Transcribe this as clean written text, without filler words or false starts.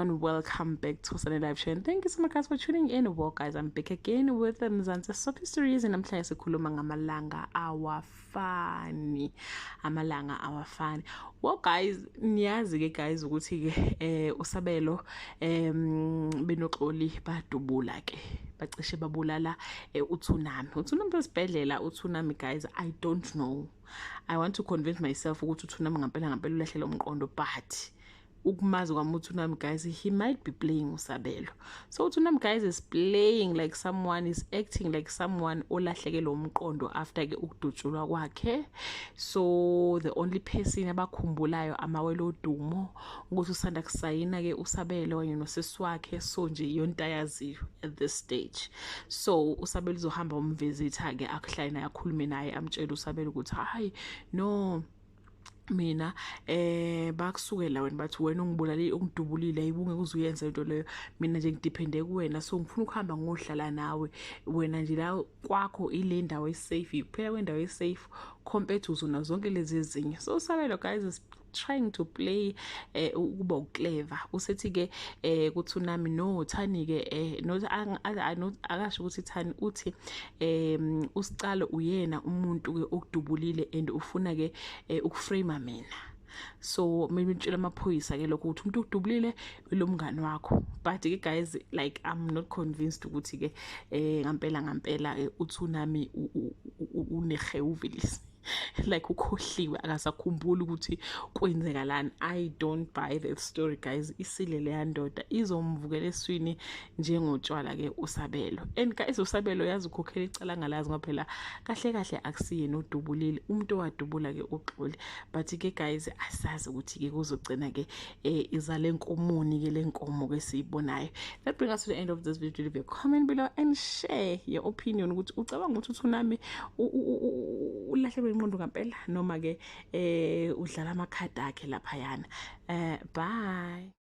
everyone, welcome back to Sunday Live Show, and thank you so much guys for tuning in. Well guys, I'm back again with the Mzansi Soapy Stories, and namhlanje sikhuluma ngamalanga awafani. Amalanga awafani. Well guys, niyazi ke guys ukuthi ke uSabelo benoxoli badubula ke bacishe babulala uThunami esibhedlela. uThunami guys, I don't know, I want to convince myself ukuthi uThunami ngempela ulahlela umqondo, but ukumazi kwami uThunami guys, he might be playing uSabelo. So uThunami guys is playing like someone, is acting like someone olahlekelo umqondo after ke ukudutshulwa kwakhe. So the only person abakhumbulayo amawelo dumo ukuthi usanda kusayina ke uSabelo kanye nosisi wakhe, so nje yonke ayaziyo at this stage. So uSabelo uzohamba umvisitha ke akuhlayina yakhulume naye amtshela uSabelo ukuthi hayi no mina bakusukela wena bathi wena ungibulale ungidubulile ayibunge kuzuyenza into leyo, mina nje ngidiphende kuwena, so ngifuna ukuhamba ngohlala nawe wena nje la kwakho ile ndawo esafe, iphela kwendawo esafe compared to zona zonke lezi ezinye. So uSabelo guys is trying to play ukuba clever. Usethi ke kuThunami no Thani ke no akasho ukuthi Thani uthi uSicalo uyena umuntu ke okudubulile and ufuna ke ukuframe mina. So maybe ngitshela amaphoyisa ke lokho ukuthi umuntu okudubulile lo mngani wakho, but ke guys like I'm not convinced ukuthi ke ngampela uThunami unehe uvelisi like ukhohliwe akasakhumbuli ukuthi kwenzeka lana. I don't buy that story guys. Isilele yandoda izomvukela eswini njengotshwala ke uSabelo, and guys uSabelo yazi ukhokhela icala ngalazi ngoba phela kahle akusiye nodubulile umuntu owadubula ke uxoli, but ke guys asazi ukuthi ke kuzogcina ke izale enkomoni ke lenkomo ke siyibonayo. That brings us to the end of this video. Leave a comment below and share your opinion ukuthi ucabanga ukuthi uThunami ulahle umuntu ngempela noma ke udlala amakhadi akhe lapha yana. Bye.